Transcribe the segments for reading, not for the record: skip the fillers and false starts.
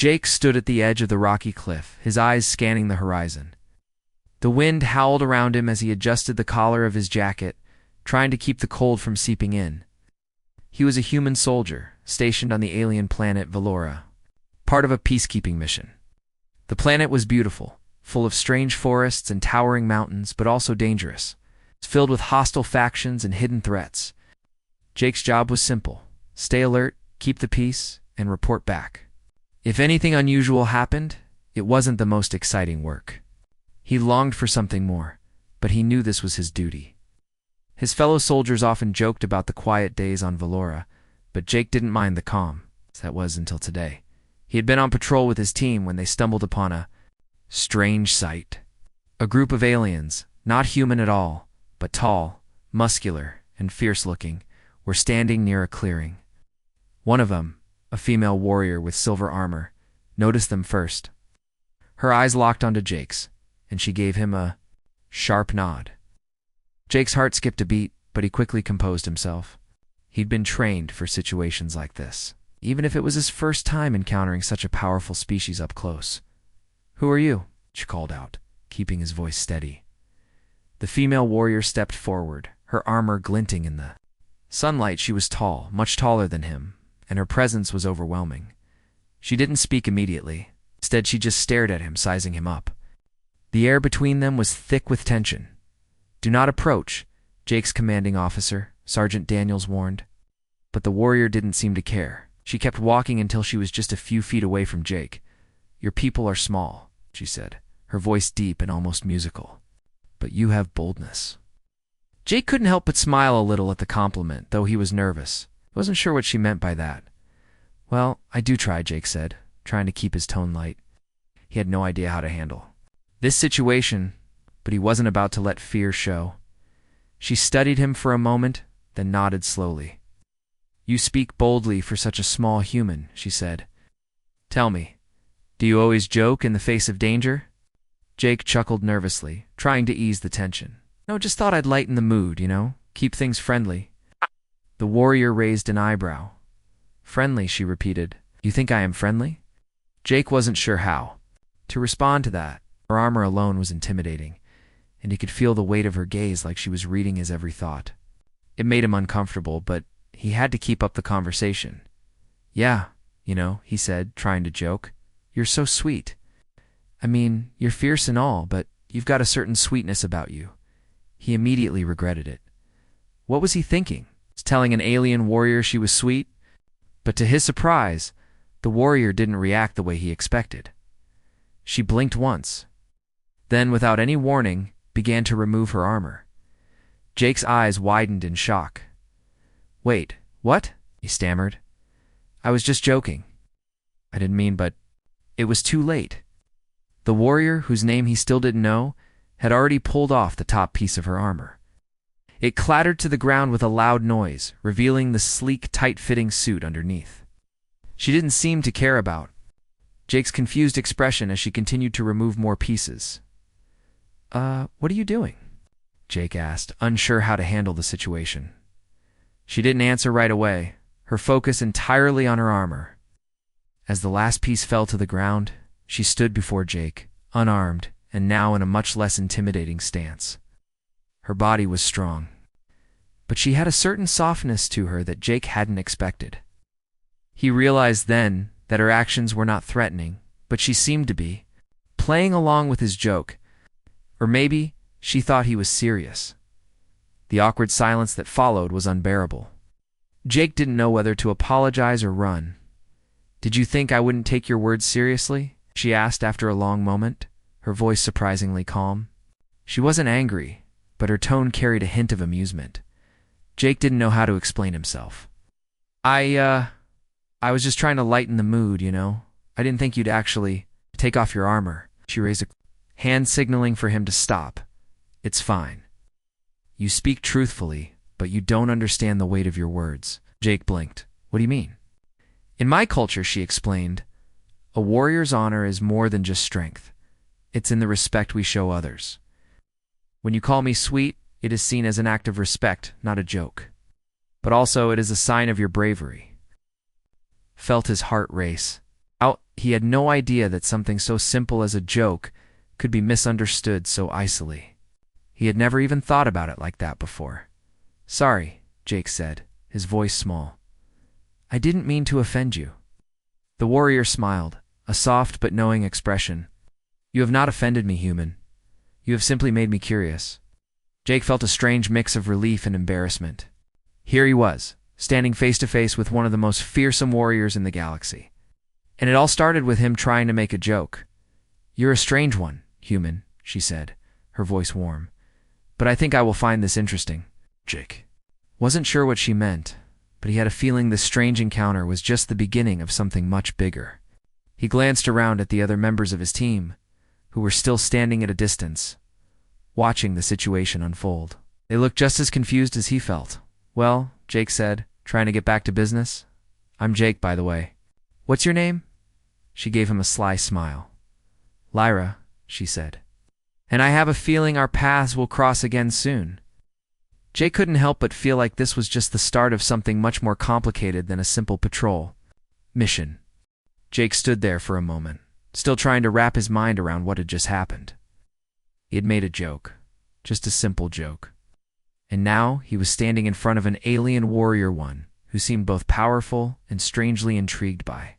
Jake stood at the edge of the rocky cliff, his eyes scanning the horizon. The wind howled around him as he adjusted the collar of his jacket, trying to keep the cold from seeping in. He was a human soldier, stationed on the alien planet Valora, part of a peacekeeping mission. The planet was beautiful, full of strange forests and towering mountains, but also dangerous, filled with hostile factions and hidden threats. Jake's job was simple: stay alert, keep the peace, and report back. If anything unusual happened, it wasn't the most exciting work. He longed for something more, but he knew this was his duty. His fellow soldiers often joked about the quiet days on Valora, but Jake didn't mind the calm. That was until today. He had been on patrol with his team when they stumbled upon a strange sight. A group of aliens, not human at all, but tall, muscular, and fierce-looking, were standing near a clearing. One of them, a female warrior with silver armor, noticed them first. Her eyes locked onto Jake's, and she gave him a sharp nod. Jake's heart skipped a beat, but he quickly composed himself. He'd been trained for situations like this, even if it was his first time encountering such a powerful species up close. "Who are you?" she called out, keeping his voice steady. The female warrior stepped forward, her armor glinting in the sunlight. She was tall, much taller than him, and her presence was overwhelming. She didn't speak immediately. Instead, she just stared at him, sizing him up. The air between them was thick with tension. "Do not approach," Jake's commanding officer, Sergeant Daniels, warned. But the warrior didn't seem to care. She kept walking until she was just a few feet away from Jake. "Your people are small," she said, her voice deep and almost musical. "But you have boldness." Jake couldn't help but smile a little at the compliment, though he was nervous. He wasn't sure what she meant by that. "Well, I do try," Jake said, trying to keep his tone light. He had no idea how to handle this situation, but he wasn't about to let fear show. She studied him for a moment, then nodded slowly. "You speak boldly for such a small human," she said. "Tell me, do you always joke in the face of danger?" Jake chuckled nervously, trying to ease the tension. "No, just thought I'd lighten the mood, keep things friendly." The warrior raised an eyebrow. "Friendly," she repeated. "You think I am friendly?" Jake wasn't sure how to respond to that. Her armor alone was intimidating, and he could feel the weight of her gaze like she was reading his every thought. It made him uncomfortable, but he had to keep up the conversation. "Yeah, he said, trying to joke. "You're so sweet. I mean, you're fierce and all, but you've got a certain sweetness about you." He immediately regretted it. What was he thinking? Telling an alien warrior she was sweet? But to his surprise, the warrior didn't react the way he expected. She blinked once, then, without any warning, began to remove her armor. Jake's eyes widened in shock. "Wait, what?" he stammered. "I was just joking. I didn't mean, but..." It was too late. The warrior, whose name he still didn't know, had already pulled off the top piece of her armor. It clattered to the ground with a loud noise, revealing the sleek, tight-fitting suit underneath. She didn't seem to care about Jake's confused expression as she continued to remove more pieces. What are you doing?" Jake asked, unsure how to handle the situation. She didn't answer right away, her focus entirely on her armor. As the last piece fell to the ground, she stood before Jake, unarmed, and now in a much less intimidating stance. Her body was strong, but she had a certain softness to her that Jake hadn't expected. He realized then that her actions were not threatening, but she seemed to be, playing along with his joke. Or maybe she thought he was serious. The awkward silence that followed was unbearable. Jake didn't know whether to apologize or run. "Did you think I wouldn't take your words seriously?" she asked after a long moment, her voice surprisingly calm. She wasn't angry, but her tone carried a hint of amusement. Jake didn't know how to explain himself. I was just trying to lighten the mood, I didn't think you'd actually take off your armor." She raised a hand, signaling for him to stop. "It's fine. You speak truthfully, but you don't understand the weight of your words." Jake blinked. "What do you mean?" "In my culture," she explained, "a warrior's honor is more than just strength. It's in the respect we show others. When you call me sweet, it is seen as an act of respect, not a joke. But also it is a sign of your bravery." Felt his heart race. He had no idea that something so simple as a joke could be misunderstood so easily. He had never even thought about it like that before. "Sorry," Jake said, his voice small. "I didn't mean to offend you." The warrior smiled, a soft but knowing expression. "You have not offended me, human. You have simply made me curious." Jake felt a strange mix of relief and embarrassment. Here he was, standing face to face with one of the most fearsome warriors in the galaxy. And it all started with him trying to make a joke. "You're a strange one, human," she said, her voice warm. "But I think I will find this interesting." Jake wasn't sure what she meant, but he had a feeling this strange encounter was just the beginning of something much bigger. He glanced around at the other members of his team, who were still standing at a distance, watching the situation unfold. They looked just as confused as he felt. "Well," Jake said, trying to get back to business. "I'm Jake, by the way. What's your name?" She gave him a sly smile. "Lyra," she said. "And I have a feeling our paths will cross again soon." Jake couldn't help but feel like this was just the start of something much more complicated than a simple patrol mission. Jake stood there for a moment, still trying to wrap his mind around what had just happened. He had made a joke, just a simple joke. And now he was standing in front of an alien warrior one who seemed both powerful and strangely intrigued by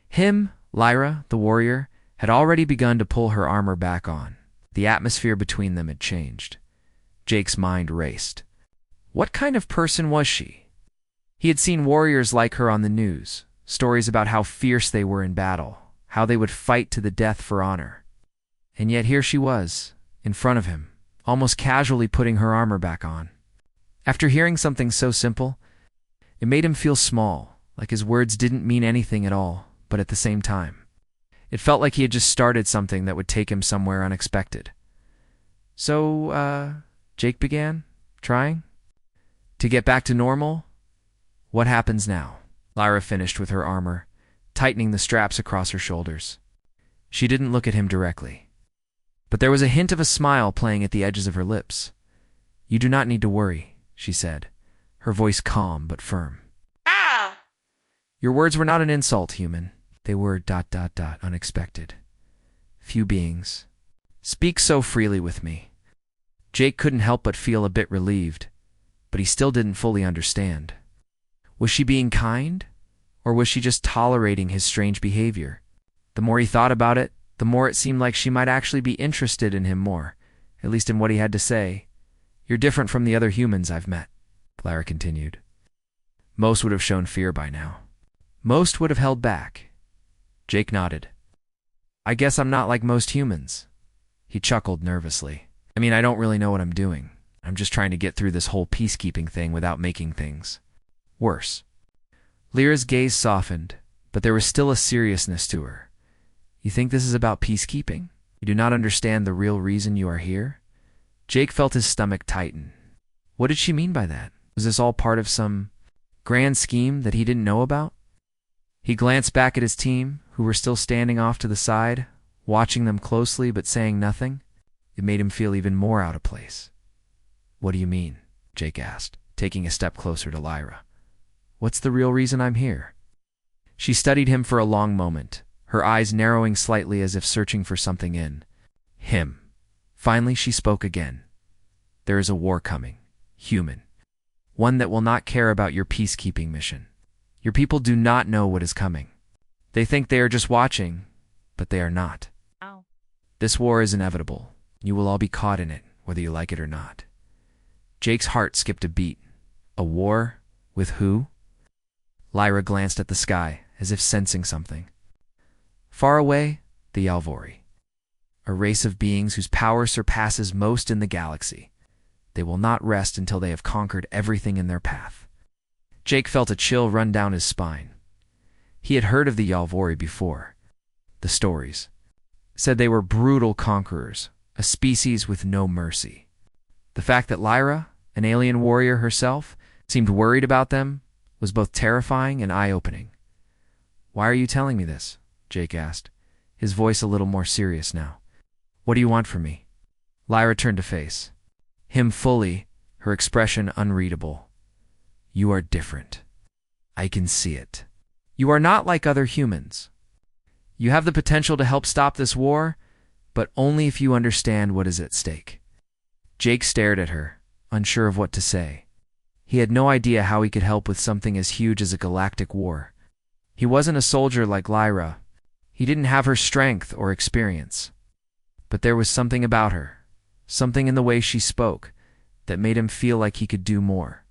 him. Lyra, the warrior, had already begun to pull her armor back on. The atmosphere between them had changed. Jake's mind raced. What kind of person was she? He had seen warriors like her on the news, stories about how fierce they were in battle, how they would fight to the death for honor. And yet here she was, in front of him, almost casually putting her armor back on. After hearing something so simple, it made him feel small, like his words didn't mean anything at all, but at the same time, it felt like he had just started something that would take him somewhere unexpected. "So, Jake began, trying to get back to normal? What happens now?" Lyra finished with her armor, tightening the straps across her shoulders. She didn't look at him directly, but there was a hint of a smile playing at the edges of her lips. "You do not need to worry," she said, her voice calm but firm. "Ah!" "Your words were not an insult, human. They were ... unexpected. Few beings speak so freely with me." Jake couldn't help but feel a bit relieved, but he still didn't fully understand. Was she being kind, or was she just tolerating his strange behavior? The more he thought about it, the more it seemed like she might actually be interested in him more, at least in what he had to say. "You're different from the other humans I've met," Lyra continued. "Most would have shown fear by now. Most would have held back." Jake nodded. "I guess I'm not like most humans." He chuckled nervously. "I mean, I don't really know what I'm doing. I'm just trying to get through this whole peacekeeping thing without making things worse." Lyra's gaze softened, but there was still a seriousness to her. "You think this is about peacekeeping? You do not understand the real reason you are here?" Jake felt his stomach tighten. What did she mean by that? Was this all part of some grand scheme that he didn't know about? He glanced back at his team, who were still standing off to the side, watching them closely but saying nothing. It made him feel even more out of place. "What do you mean?" Jake asked, taking a step closer to Lyra. "What's the real reason I'm here?" She studied him for a long moment, her eyes narrowing slightly as if searching for something in him. Finally, she spoke again. "There is a war coming, human. One that will not care about your peacekeeping mission. Your people do not know what is coming. They think they are just watching, but they are not. Ow. This war is inevitable. You will all be caught in it, whether you like it or not." Jake's heart skipped a beat. A war? With who? Lyra glanced at the sky, as if sensing something. Far away, the Yalvori, a race of beings whose power surpasses most in the galaxy. They will not rest until they have conquered everything in their path. Jake felt a chill run down his spine. He had heard of the Yalvori before. The stories said they were brutal conquerors, a species with no mercy. The fact that Lyra, an alien warrior herself, seemed worried about them was both terrifying and eye-opening. "Why are you telling me this?" Jake asked, his voice a little more serious now. "What do you want from me?" Lyra turned to face him fully, her expression unreadable. "You are different. I can see it. You are not like other humans. You have the potential to help stop this war, but only if you understand what is at stake. Jake stared at her, unsure of what to say. He had no idea how he could help with something as huge as a galactic war. He wasn't a soldier like Lyra. He didn't have her strength or experience. But there was something about her, something in the way she spoke, that made him feel like he could do more.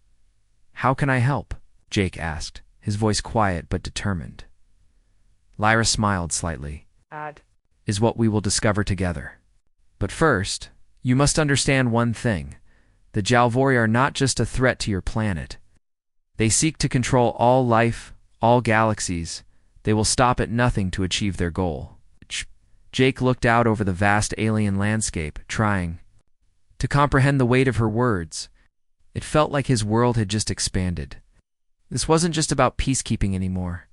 "How can I help?" Jake asked, his voice quiet but determined. Lyra smiled slightly. Add "Is what we will discover together. But first, you must understand one thing. The Jalvori are not just a threat to your planet. They seek to control all life, all galaxies. They will stop at nothing to achieve their goal." Jake looked out over the vast alien landscape, trying to comprehend the weight of her words. It felt like his world had just expanded. This wasn't just about peacekeeping anymore.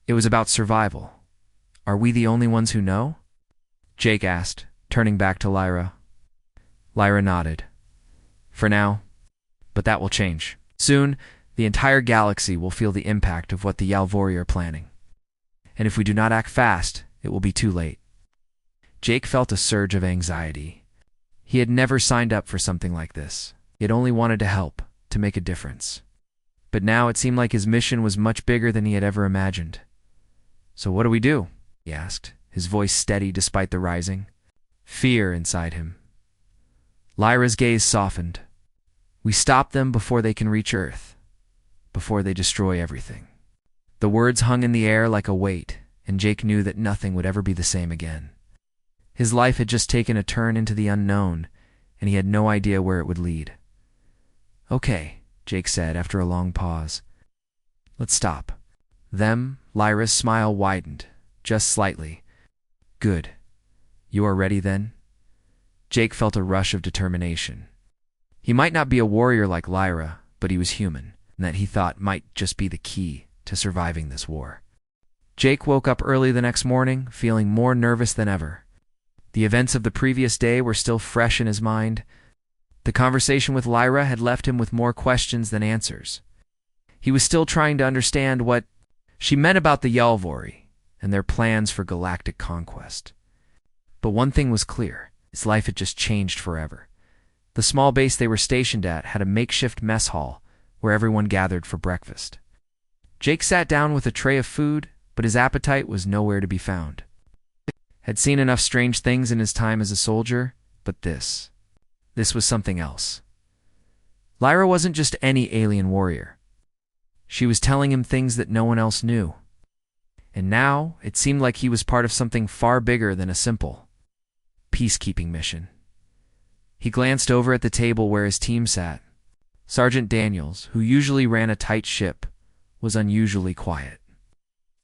It was about survival. "Are we the only ones who know?" Jake asked, turning back to Lyra. Lyra nodded. "For now. But that will change. Soon, the entire galaxy will feel the impact of what the Jalvori are planning. And if we do not act fast, it will be too late." Jake felt a surge of anxiety. He had never signed up for something like this. He had only wanted to help, to make a difference. But now it seemed like his mission was much bigger than he had ever imagined. "So what do we do?" he asked, his voice steady despite the rising fear inside him. Lyra's gaze softened. "We stop them before they can reach Earth, before they destroy everything." The words hung in the air like a weight, and Jake knew that nothing would ever be the same again. His life had just taken a turn into the unknown, and he had no idea where it would lead. "Okay," Jake said after a long pause. "Let's stop." Them, Lyra's smile widened, just slightly. "Good. You are ready then?" Jake felt a rush of determination. He might not be a warrior like Lyra, but he was human, and that he thought might just be the key to surviving this war. Jake woke up early the next morning, feeling more nervous than ever. The events of the previous day were still fresh in his mind. The conversation with Lyra had left him with more questions than answers. He was still trying to understand what she meant about the Jalvori and their plans for galactic conquest. But one thing was clear. His life had just changed forever. The small base they were stationed at had a makeshift mess hall where everyone gathered for breakfast. Jake sat down with a tray of food, but his appetite was nowhere to be found. Had seen enough strange things in his time as a soldier, but this was something else. Lyra wasn't just any alien warrior. She was telling him things that no one else knew. And now it seemed like he was part of something far bigger than a simple peacekeeping mission. He glanced over at the table where his team sat. Sergeant Daniels, who usually ran a tight ship, was unusually quiet.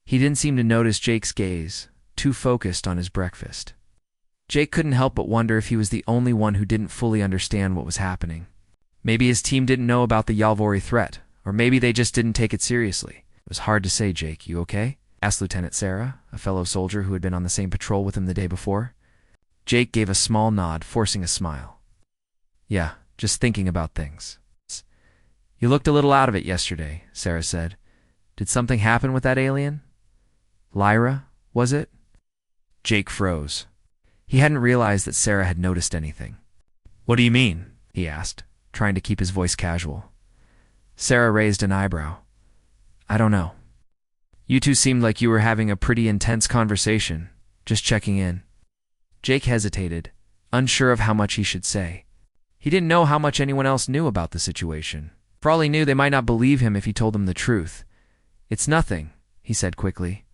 He didn't seem to notice Jake's gaze, too focused on his breakfast. Jake couldn't help but wonder if he was the only one who didn't fully understand what was happening. Maybe his team didn't know about the Jalvori threat, or maybe they just didn't take it seriously. It was hard to say. "Jake, you okay?" asked Lieutenant Sarah, a fellow soldier who had been on the same patrol with him the day before. Jake gave a small nod, forcing a smile. "Yeah, just thinking about things." "You looked a little out of it yesterday," Sarah said. "Did something happen with that alien? Lyra, was it?" Jake froze. He hadn't realized that Sarah had noticed anything. "What do you mean?" he asked, trying to keep his voice casual. Sarah raised an eyebrow. "I don't know. You two seemed like you were having a pretty intense conversation, just checking in." Jake hesitated, unsure of how much he should say. He didn't know how much anyone else knew about the situation. For all he knew, they might not believe him if he told them the truth. "It's nothing," he said quickly.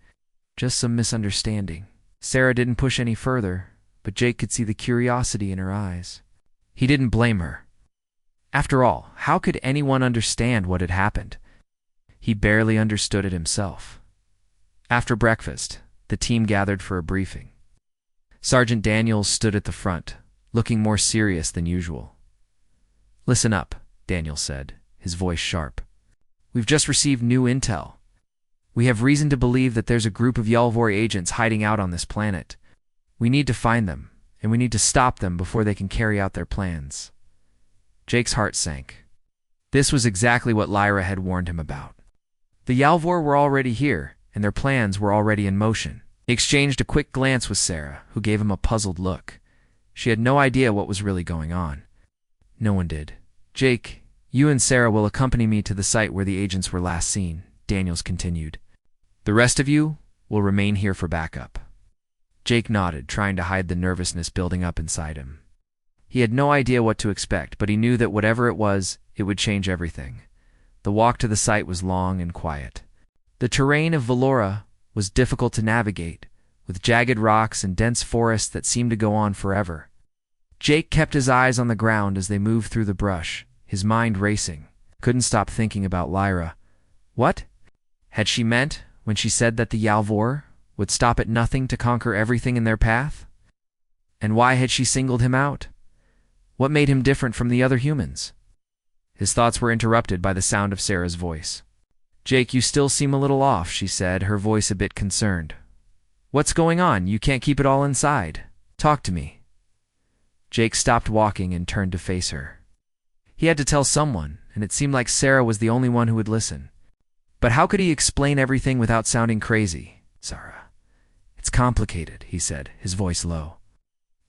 "Just some misunderstanding." Sarah didn't push any further, but Jake could see the curiosity in her eyes. He didn't blame her. After all, how could anyone understand what had happened? He barely understood it himself. After breakfast, the team gathered for a briefing. Sergeant Daniels stood at the front, looking more serious than usual. "Listen up," Daniels said, his voice sharp. "We've just received new intel. We have reason to believe that there's a group of Jalvori agents hiding out on this planet. We need to find them, and we need to stop them before they can carry out their plans." Jake's heart sank. This was exactly what Lyra had warned him about. The Jalvor were already here, and their plans were already in motion. He exchanged a quick glance with Sarah, who gave him a puzzled look. She had no idea what was really going on. No one did. "Jake, you and Sarah will accompany me to the site where the agents were last seen," Daniels continued. "The rest of you will remain here for backup." Jake nodded, trying to hide the nervousness building up inside him. He had no idea what to expect, but he knew that whatever it was, it would change everything. The walk to the site was long and quiet. The terrain of Valora was difficult to navigate, with jagged rocks and dense forests that seemed to go on forever. Jake kept his eyes on the ground as they moved through the brush, his mind racing. Couldn't stop thinking about Lyra. What had she meant when she said that the Yalvor would stop at nothing to conquer everything in their path? And why had she singled him out? What made him different from the other humans? His thoughts were interrupted by the sound of Sarah's voice. "Jake, you still seem a little off," she said, her voice a bit concerned. "What's going on? You can't keep it all inside. Talk to me." Jake stopped walking and turned to face her. He had to tell someone, and it seemed like Sarah was the only one who would listen. But how could he explain everything without sounding crazy? "Sarah, it's complicated," he said, his voice low.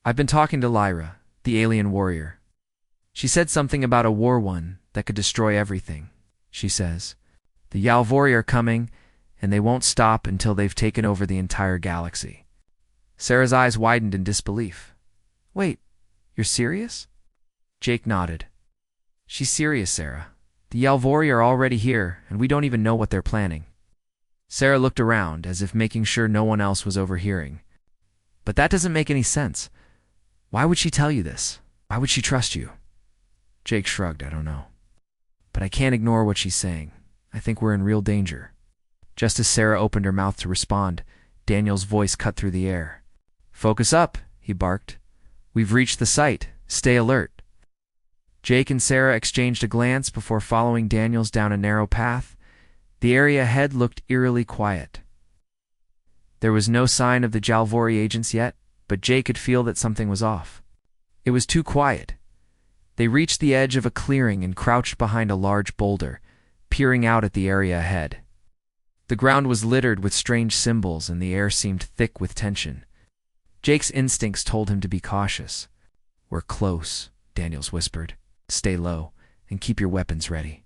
"I've been talking to Lyra, the alien warrior. She said something about a war one that could destroy everything. She says, the Yalvori are coming, and they won't stop until they've taken over the entire galaxy." Sarah's eyes widened in disbelief. "Wait, you're serious?" Jake nodded. "She's serious, Sarah. The Yalvori are already here, and we don't even know what they're planning." Sarah looked around, as if making sure no one else was overhearing. "But that doesn't make any sense. Why would she tell you this? Why would she trust you?" Jake shrugged. "I don't know. But I can't ignore what she's saying. I think we're in real danger." Just as Sarah opened her mouth to respond, Daniel's voice cut through the air. "Focus up," he barked. "We've reached the site. Stay alert." Jake and Sarah exchanged a glance before following Daniels down a narrow path. The area ahead looked eerily quiet. There was no sign of the Yalvori agents yet, but Jake could feel that something was off. It was too quiet. They reached the edge of a clearing and crouched behind a large boulder, peering out at the area ahead. The ground was littered with strange symbols, and the air seemed thick with tension. Jake's instincts told him to be cautious. "We're close," Daniels whispered. "Stay low, and keep your weapons ready."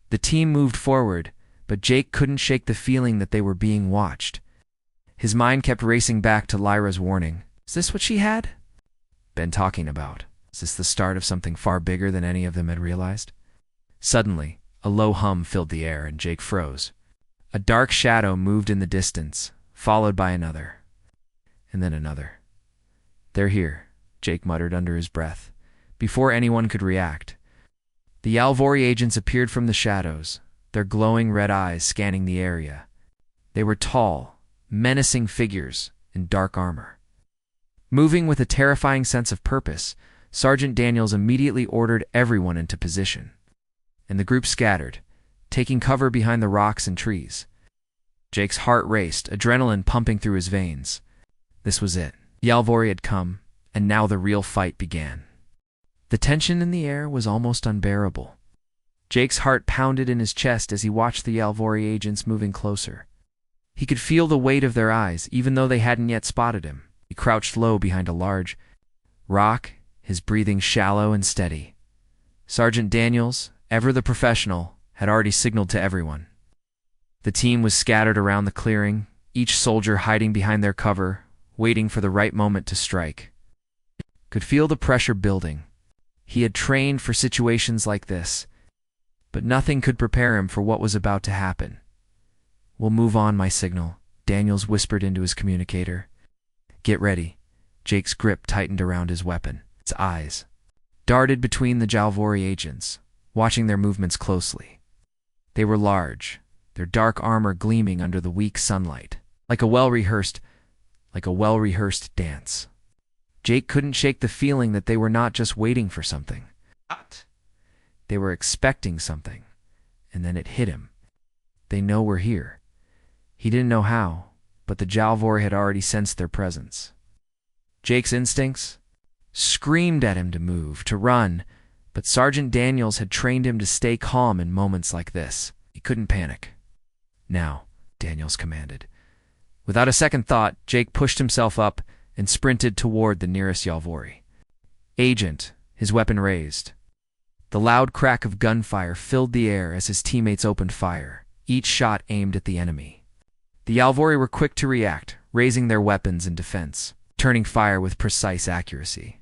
The team moved forward, but Jake couldn't shake the feeling that they were being watched. His mind kept racing back to Lyra's warning. Is this what she had been talking about? Is this the start of something far bigger than any of them had realized? Suddenly, a low hum filled the air, and Jake froze. A dark shadow moved in the distance, followed by another, and then another. "They're here," Jake muttered under his breath. Before anyone could react, the Yalvori agents appeared from the shadows, their glowing red eyes scanning the area. They were tall, menacing figures in dark armor. Moving with a terrifying sense of purpose, Sergeant Daniels immediately ordered everyone into position, and the group scattered, taking cover behind the rocks and trees. Jake's heart raced, adrenaline pumping through his veins. This was it. Yalvori had come, and now the real fight began. The tension in the air was almost unbearable. Jake's heart pounded in his chest as he watched the Yalvori agents moving closer. He could feel the weight of their eyes, even though they hadn't yet spotted him. He crouched low behind a large rock, his breathing shallow and steady. Sergeant Daniels, ever the professional, had already signaled to everyone. The team was scattered around the clearing, each soldier hiding behind their cover, waiting for the right moment to strike. Could feel the pressure building. He had trained for situations like this, but nothing could prepare him for what was about to happen. "We'll move on, my signal," Daniels whispered into his communicator. "Get ready." Jake's grip tightened around his weapon. Its eyes darted between the Yalvori agents, watching their movements closely. They were large, their dark armor gleaming under the weak sunlight, like a well-rehearsed dance. Jake couldn't shake the feeling that they were not just waiting for something. They were expecting something, and then it hit him. They know we're here. He didn't know how, but the Yalvori had already sensed their presence. Jake's instincts screamed at him to move, to run, but Sergeant Daniels had trained him to stay calm in moments like this. He couldn't panic. "Now," Daniels commanded. Without a second thought, Jake pushed himself up and sprinted toward the nearest Yalvori agent, his weapon raised. The loud crack of gunfire filled the air as his teammates opened fire, each shot aimed at the enemy. The Yalvori were quick to react, raising their weapons in defense, turning fire with precise accuracy.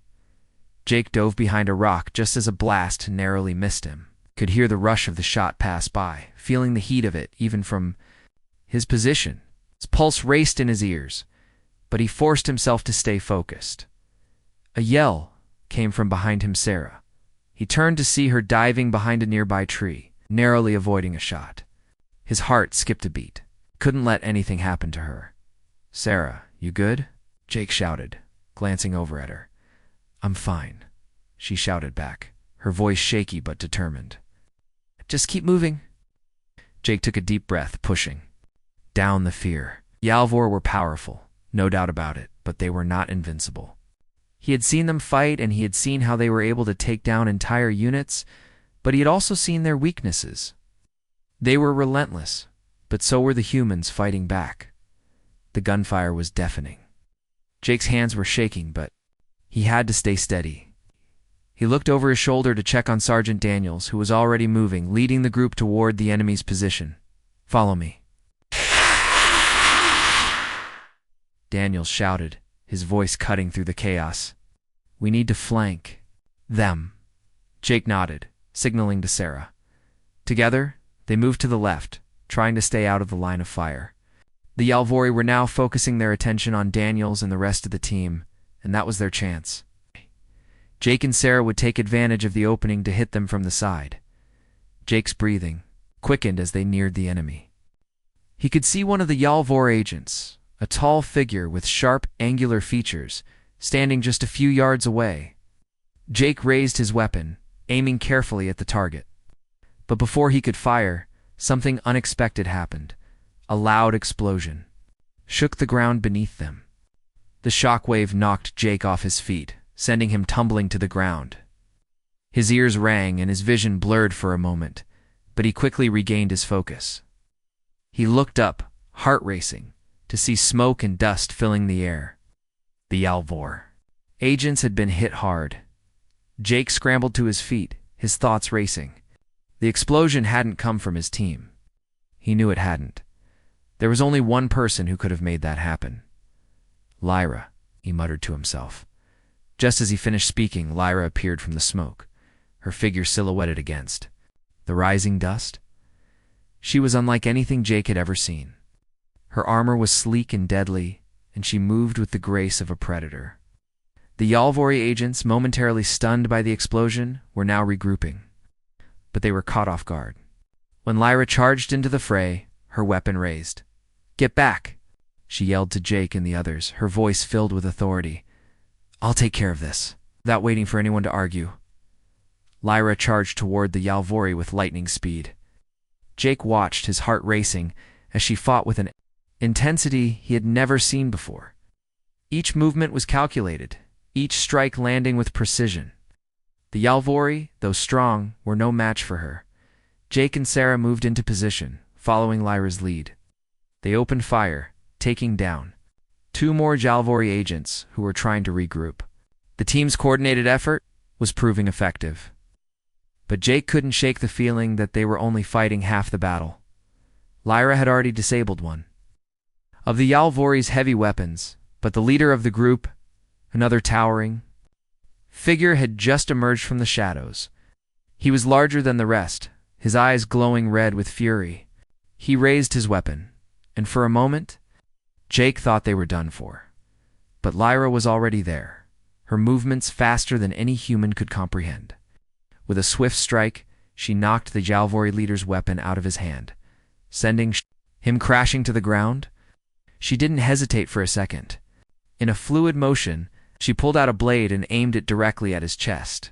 Jake dove behind a rock just as a blast narrowly missed him. Could hear the rush of the shot pass by, feeling the heat of it even from his position. His pulse raced in his ears, but he forced himself to stay focused. A yell came from behind him, Sarah. He turned to see her diving behind a nearby tree, narrowly avoiding a shot. His heart skipped a beat. Couldn't let anything happen to her. "Sarah, you good?" Jake shouted, glancing over at her. "I'm fine," she shouted back, her voice shaky but determined. "Just keep moving." Jake took a deep breath, pushing down the fear. Yalvor were powerful, no doubt about it, but they were not invincible. He had seen them fight, and he had seen how they were able to take down entire units, but he had also seen their weaknesses. They were relentless, but so were the humans fighting back. The gunfire was deafening. Jake's hands were shaking, but he had to stay steady. He looked over his shoulder to check on Sergeant Daniels, who was already moving, leading the group toward the enemy's position. "Follow me." Daniels shouted, his voice cutting through the chaos. "We need to flank them." Jake nodded, signaling to Sarah. Together, they moved to the left, trying to stay out of the line of fire. The Yalvori were now focusing their attention on Daniels and the rest of the team, and that was their chance. Jake and Sarah would take advantage of the opening to hit them from the side. Jake's breathing quickened as they neared the enemy. He could see one of the Yalvor agents, a tall figure with sharp, angular features, standing just a few yards away. Jake raised his weapon, aiming carefully at the target. But before he could fire, something unexpected happened. A loud explosion shook the ground beneath them. The shockwave knocked Jake off his feet, sending him tumbling to the ground. His ears rang and his vision blurred for a moment, but he quickly regained his focus. He looked up, heart racing, to see smoke and dust filling the air. The Yalvor agents had been hit hard. Jake scrambled to his feet, his thoughts racing. The explosion hadn't come from his team. He knew it hadn't. There was only one person who could have made that happen. "Lyra," he muttered to himself. Just as he finished speaking, Lyra appeared from the smoke, her figure silhouetted against the rising dust. She was unlike anything Jake had ever seen. Her armor was sleek and deadly, and she moved with the grace of a predator. The Yalvori agents, momentarily stunned by the explosion, were now regrouping. But they were caught off guard. When Lyra charged into the fray, her weapon raised. "Get back!" she yelled to Jake and the others, her voice filled with authority. "I'll take care of this," without waiting for anyone to argue. Lyra charged toward the Yalvori with lightning speed. Jake watched, his heart racing, as she fought with an intensity he had never seen before. Each movement was calculated, each strike landing with precision. The Yalvori, though strong, were no match for her. Jake and Sarah moved into position, following Lyra's lead. They opened fire, taking down two more Yalvori agents who were trying to regroup. The team's coordinated effort was proving effective. But Jake couldn't shake the feeling that they were only fighting half the battle. Lyra had already disabled one of the Yalvori's heavy weapons, but the leader of the group, another towering figure, had just emerged from the shadows. He was larger than the rest, his eyes glowing red with fury. He raised his weapon, and for a moment, Jake thought they were done for. But Lyra was already there, her movements faster than any human could comprehend. With a swift strike, she knocked the Yalvori leader's weapon out of his hand, sending him crashing to the ground. She didn't hesitate for a second. In a fluid motion, she pulled out a blade and aimed it directly at his chest.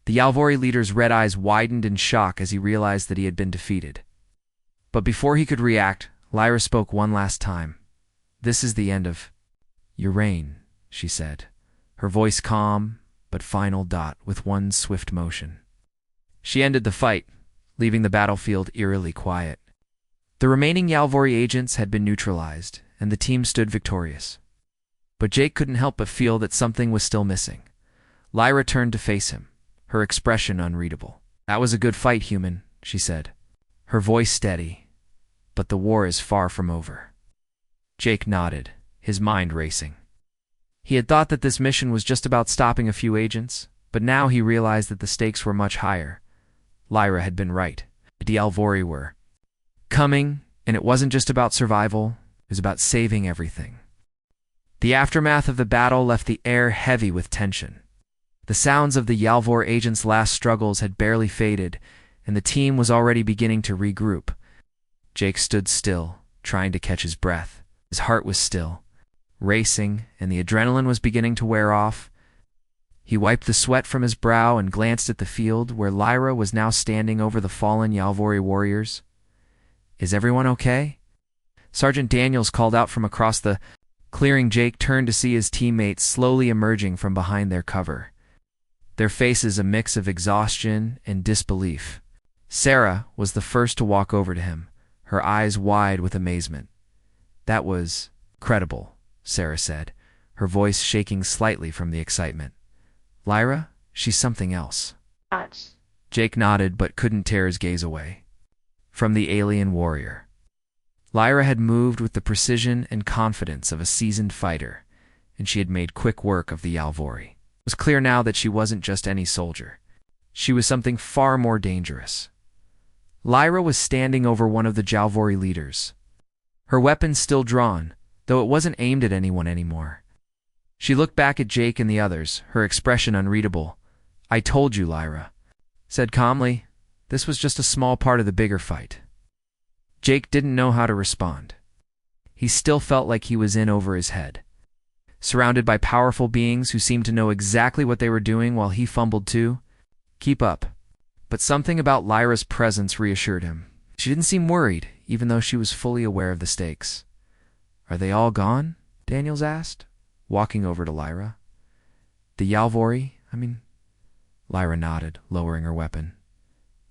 The Yalvori leader's red eyes widened in shock as he realized that he had been defeated. But before he could react, Lyra spoke one last time. "This is the end of your reign," she said, her voice calm but final, with one swift motion. She ended the fight, leaving the battlefield eerily quiet. The remaining Yalvori agents had been neutralized, and the team stood victorious. But Jake couldn't help but feel that something was still missing. Lyra turned to face him, her expression unreadable. "That was a good fight, human," she said, her voice steady. "But the war is far from over." Jake nodded, his mind racing. He had thought that this mission was just about stopping a few agents, but now he realized that the stakes were much higher. Lyra had been right. The Alvori were coming, and it wasn't just about survival, it was about saving everything. The aftermath of the battle left the air heavy with tension. The sounds of the Yalvor agents' last struggles had barely faded, and the team was already beginning to regroup. Jake stood still, trying to catch his breath. His heart was still, racing, and the adrenaline was beginning to wear off. He wiped the sweat from his brow and glanced at the field where Lyra was now standing over the fallen Yalvori warriors. "Is everyone okay?" Sergeant Daniels called out from across the clearing. Jake turned to see his teammates slowly emerging from behind their cover, their faces a mix of exhaustion and disbelief. Sarah was the first to walk over to him, her eyes wide with amazement. "That was credible," Sarah said, her voice shaking slightly from the excitement. "Lyra, she's something else." Jake nodded but couldn't tear his gaze away from the alien warrior. Lyra had moved with the precision and confidence of a seasoned fighter, and she had made quick work of the Yalvori. It was clear now that she wasn't just any soldier. She was something far more dangerous. Lyra was standing over one of the Yalvori leaders, her weapon still drawn, though it wasn't aimed at anyone anymore. She looked back at Jake and the others, her expression unreadable. "I told you," Lyra said calmly. "This was just a small part of the bigger fight." Jake didn't know how to respond. He still felt like he was in over his head, surrounded by powerful beings who seemed to know exactly what they were doing while he fumbled too. "Keep up." But something about Lyra's presence reassured him. She didn't seem worried, even though she was fully aware of the stakes. "Are they all gone?" Daniels asked, walking over to Lyra. "The Yalvori, I mean?" Lyra nodded, lowering her weapon.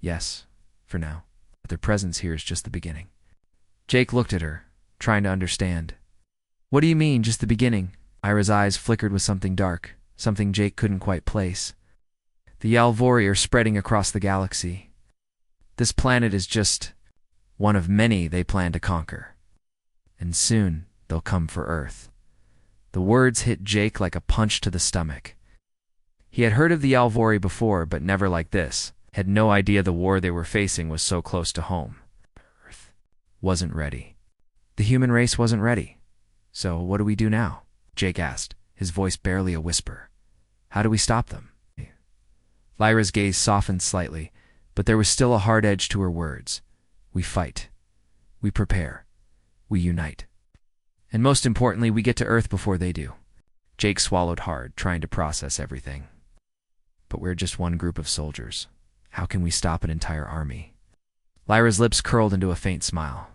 "Yes, for now. But their presence here is just the beginning." Jake looked at her, trying to understand. "What do you mean, just the beginning?" Lyra's eyes flickered with something dark, something Jake couldn't quite place. "The Yalvori are spreading across the galaxy. This planet is just one of many they plan to conquer. And soon they'll come for Earth." The words hit Jake like a punch to the stomach. He had heard of the Yalvori before, but never like this. Had no idea the war they were facing was so close to home. Earth wasn't ready. The human race wasn't ready. "So what do we do now?" Jake asked, his voice barely a whisper. "How do we stop them?" Lyra's gaze softened slightly, but there was still a hard edge to her words. "We fight. We prepare. We unite. And most importantly, we get to Earth before they do." Jake swallowed hard, trying to process everything. "But we're just one group of soldiers. How can we stop an entire army?" Lyra's lips curled into a faint smile.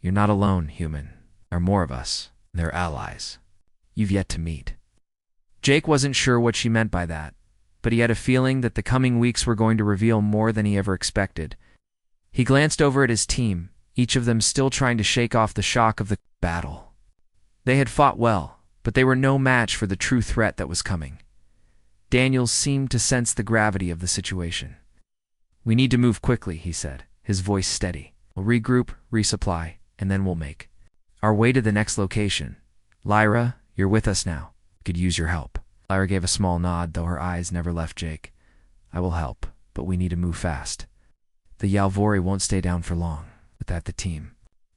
"You're not alone, human. There are more of us. They're allies. You've yet to meet." Jake wasn't sure what she meant by that, but he had a feeling that the coming weeks were going to reveal more than he ever expected. He glanced over at his team, each of them still trying to shake off the shock of the battle. They had fought well, but they were no match for the true threat that was coming. Daniels seemed to sense the gravity of the situation. "We need to move quickly," he said, his voice steady. "We'll regroup, resupply, and then we'll make our way to the next location. Lyra, you're with us now. We could use your help." Lyra gave a small nod, though her eyes never left Jake. "I will help, but we need to move fast. The Yalvori won't stay down for long." With that, the team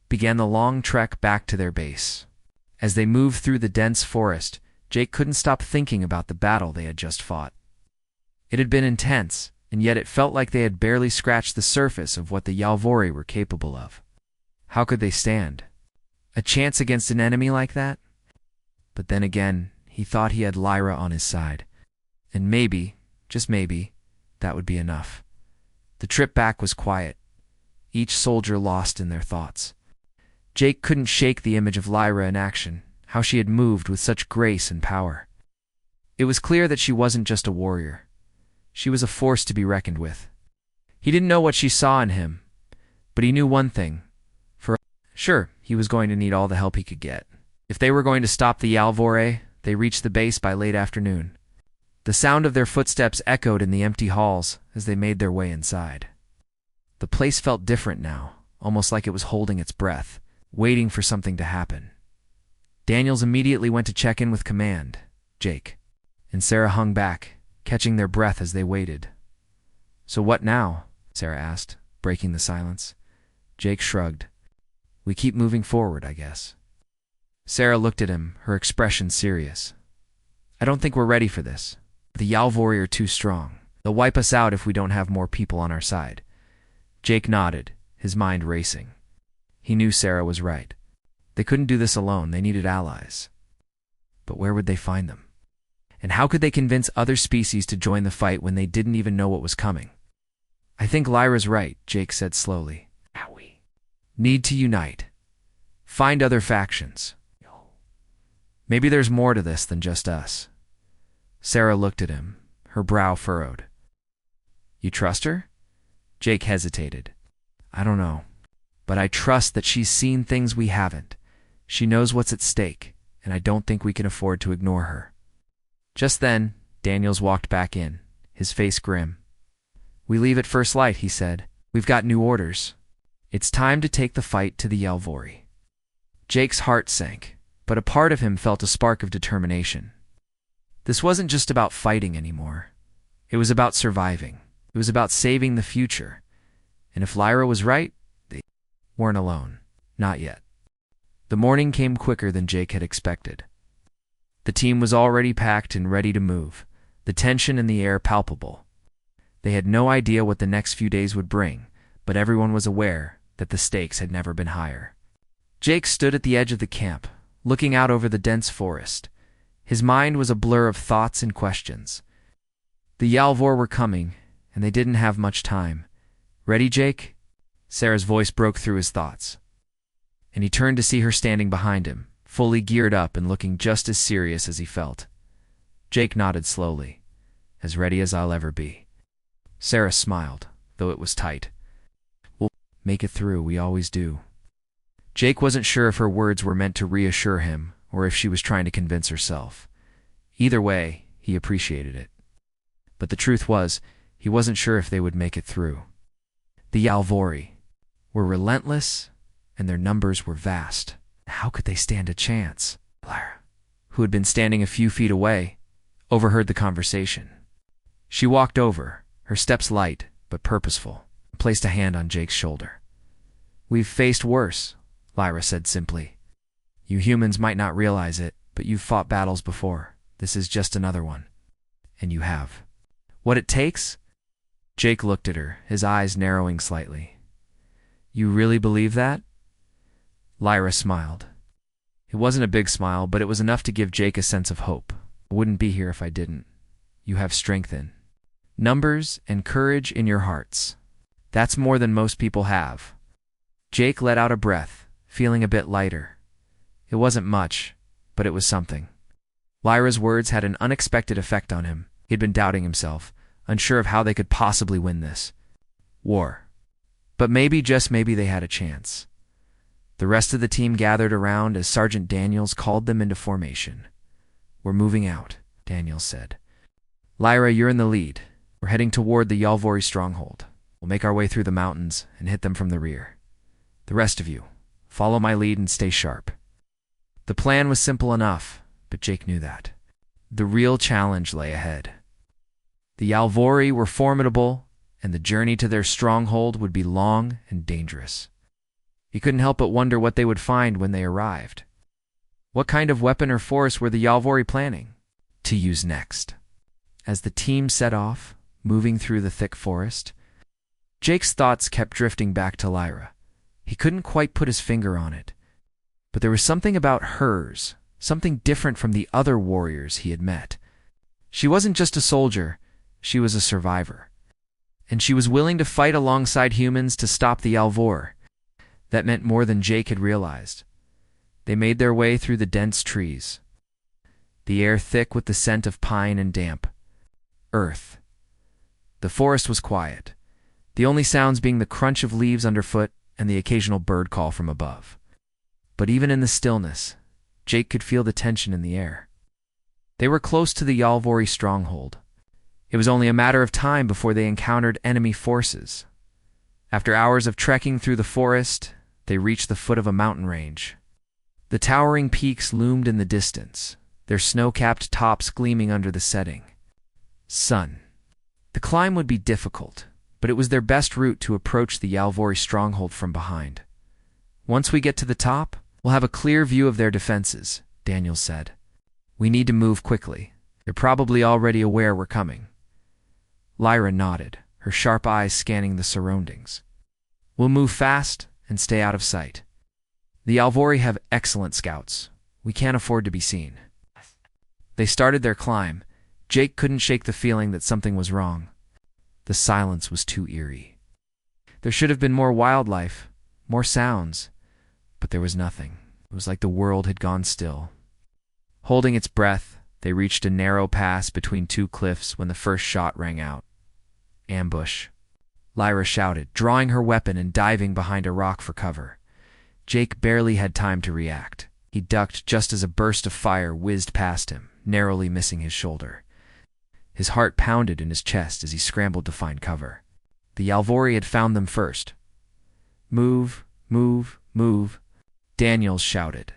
began the long trek back to their base. As they moved through the dense forest, Jake couldn't stop thinking about the battle they had just fought. It had been intense, and yet it felt like they had barely scratched the surface of what the Yalvori were capable of. How could they stand a chance against an enemy like that? But then again, he thought he had Lyra on his side, and maybe, just maybe, that would be enough. The trip back was quiet, each soldier lost in their thoughts. Jake couldn't shake the image of Lyra in action, how she had moved with such grace and power. It was clear that she wasn't just a warrior. She was a force to be reckoned with. He didn't know what she saw in him, but he knew one thing. Sure, he was going to need all the help he could get. If they were going to stop the Yalvore, they reached the base by late afternoon. The sound of their footsteps echoed in the empty halls as they made their way inside. The place felt different now, almost like it was holding its breath, waiting for something to happen. Daniels immediately went to check in with command, Jake, and Sarah hung back, catching their breath as they waited. "So what now?" Sarah asked, breaking the silence. Jake shrugged. "We keep moving forward, I guess." Sarah looked at him, her expression serious. "I don't think we're ready for this. The Yalvori are too strong. They'll wipe us out if we don't have more people on our side." Jake nodded, his mind racing. He knew Sarah was right. They couldn't do this alone, they needed allies. But where would they find them? And how could they convince other species to join the fight when they didn't even know what was coming? "I think Lyra's right," Jake said slowly. "We need to unite. Find other factions. Maybe there's more to this than just us." Sarah looked at him, her brow furrowed. "You trust her?" Jake hesitated. "I don't know, but I trust that she's seen things we haven't. She knows what's at stake, and I don't think we can afford to ignore her." Just then, Daniels walked back in, his face grim. "We leave at first light," he said. "We've got new orders. It's time to take the fight to the Yalvori." Jake's heart sank, but a part of him felt a spark of determination. This wasn't just about fighting anymore. It was about surviving. It was about saving the future. And if Lyra was right, they weren't alone. Not yet. The morning came quicker than Jake had expected. The team was already packed and ready to move, the tension in the air palpable. They had no idea what the next few days would bring, but everyone was aware that the stakes had never been higher. Jake stood at the edge of the camp, looking out over the dense forest. His mind was a blur of thoughts and questions. The Yalvor were coming, and they didn't have much time. "Ready, Jake?" Sarah's voice broke through his thoughts. And he turned to see her standing behind him, fully geared up and looking just as serious as he felt. Jake nodded slowly. "As ready as I'll ever be." Sarah smiled, though it was tight. "We'll make it through, we always do." Jake wasn't sure if her words were meant to reassure him or if she was trying to convince herself. Either way, he appreciated it. But the truth was, he wasn't sure if they would make it through. The Yalvori were relentless, and their numbers were vast. How could they stand a chance? Lyra, who had been standing a few feet away, overheard the conversation. She walked over, her steps light but purposeful, and placed a hand on Jake's shoulder. "We've faced worse," Lyra said simply. "You humans might not realize it, but you've fought battles before. This is just another one. And you have. What it takes?" Jake looked at her, his eyes narrowing slightly. "You really believe that?" Lyra smiled. It wasn't a big smile, but it was enough to give Jake a sense of hope. "I wouldn't be here if I didn't. You have strength in numbers and courage in your hearts. That's more than most people have." Jake let out a breath, feeling a bit lighter. It wasn't much, but it was something. Lyra's words had an unexpected effect on him. He'd been doubting himself, unsure of how they could possibly win this war. But maybe, just maybe, they had a chance. The rest of the team gathered around as Sergeant Daniels called them into formation. "We're moving out," Daniels said. "Lyra, you're in the lead. We're heading toward the Yalvori stronghold. We'll make our way through the mountains and hit them from the rear. The rest of you, follow my lead and stay sharp." The plan was simple enough, but Jake knew that. The real challenge lay ahead. The Yalvori were formidable, and the journey to their stronghold would be long and dangerous. He couldn't help but wonder what they would find when they arrived. What kind of weapon or force were the Yalvori planning to use next? As the team set off, moving through the thick forest, Jake's thoughts kept drifting back to Lyra. He couldn't quite put his finger on it, but there was something about hers, something different from the other warriors he had met. She wasn't just a soldier, she was a survivor. And she was willing to fight alongside humans to stop the Yalvor. That meant more than Jake had realized. They made their way through the dense trees, the air thick with the scent of pine and damp earth. The forest was quiet, the only sounds being the crunch of leaves underfoot and the occasional bird call from above. But even in the stillness, Jake could feel the tension in the air. They were close to the Yalvori stronghold. It was only a matter of time before they encountered enemy forces. After hours of trekking through the forest, they reached the foot of a mountain range. The towering peaks loomed in the distance, their snow-capped tops gleaming under the setting sun. The climb would be difficult, but it was their best route to approach the Yalvori stronghold from behind. Once we get to the top, we'll have a clear view of their defenses, Daniel said. We need to move quickly. They're probably already aware we're coming. Lyra nodded, her sharp eyes scanning the surroundings. We'll move fast and stay out of sight. The Yalvori have excellent scouts. We can't afford to be seen. They started their climb. Jake couldn't shake the feeling that something was wrong. The silence was too eerie. There should have been more wildlife, more sounds, but there was nothing. It was like the world had gone still. Holding its breath, they reached a narrow pass between two cliffs when the first shot rang out. Ambush. Lyra shouted, drawing her weapon and diving behind a rock for cover. Jake barely had time to react. He ducked just as a burst of fire whizzed past him, narrowly missing his shoulder. His heart pounded in his chest as he scrambled to find cover. The Yalvori had found them first. Move, move, move, Daniels shouted.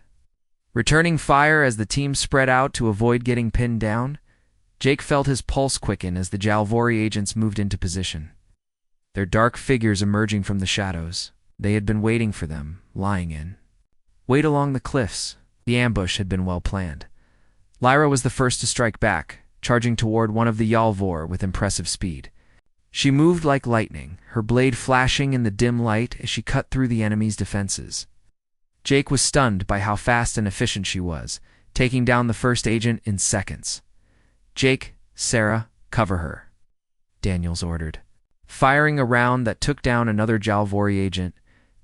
Returning fire as the team spread out to avoid getting pinned down, Jake felt his pulse quicken as the Yalvori agents moved into position. Their dark figures emerging from the shadows. They had been waiting for them, lying in wait along the cliffs. The ambush had been well planned. Lyra was the first to strike back, charging toward one of the Yalvor with impressive speed. She moved like lightning, her blade flashing in the dim light as she cut through the enemy's defenses. Jake was stunned by how fast and efficient she was, taking down the first agent in seconds. Jake, Sarah, cover her, Daniels ordered. Firing a round that took down another Yalvori agent,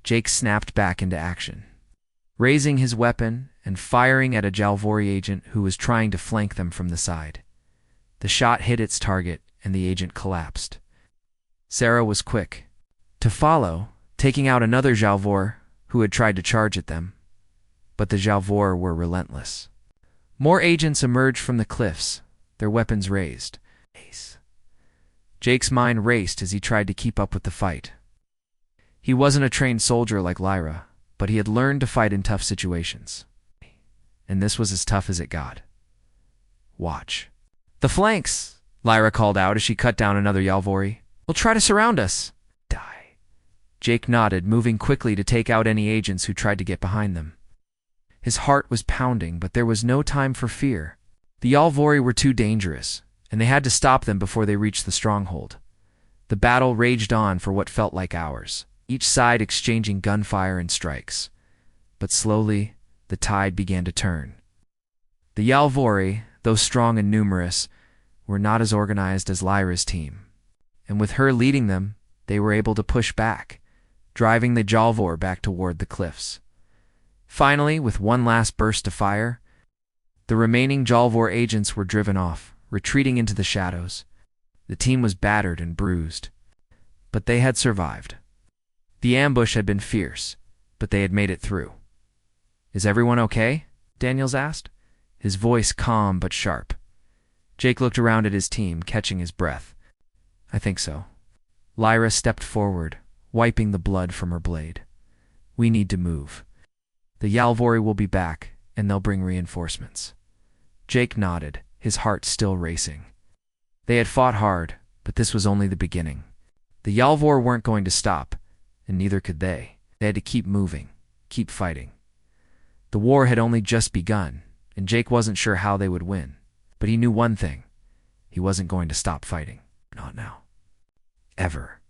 Jake snapped back into action. Raising his weapon and firing at a Yalvori agent who was trying to flank them from the side. The shot hit its target and the agent collapsed. Sarah was quick to follow, taking out another Yalvor who had tried to charge at them. But the Yalvor were relentless. More agents emerged from the cliffs, their weapons raised. Jake's mind raced as he tried to keep up with the fight. He wasn't a trained soldier like Lyra, but he had learned to fight in tough situations. And this was as tough as it got. Watch. The flanks, Lyra called out as she cut down another Yalvori. They'll try to surround us. Die. Jake nodded, moving quickly to take out any agents who tried to get behind them. His heart was pounding, but there was no time for fear. The Yalvori were too dangerous, and they had to stop them before they reached the stronghold. The battle raged on for what felt like hours, each side exchanging gunfire and strikes. But slowly, the tide began to turn. The Yalvori, though strong and numerous, were not as organized as Lyra's team, and with her leading them, they were able to push back, driving the Yalvor back toward the cliffs. Finally, with one last burst of fire, the remaining Yalvor agents were driven off, retreating into the shadows. The team was battered and bruised, but they had survived. The ambush had been fierce, but they had made it through. Is everyone okay? Daniels asked, his voice calm but sharp. Jake looked around at his team, catching his breath. I think so. Lyra stepped forward, wiping the blood from her blade. We need to move. The Yalvori will be back, and they'll bring reinforcements. Jake nodded, his heart still racing. They had fought hard, but this was only the beginning. The Yalvor weren't going to stop, and neither could they. They had to keep moving, keep fighting. The war had only just begun, and Jake wasn't sure how they would win. But he knew one thing. He wasn't going to stop fighting. Not now. Ever.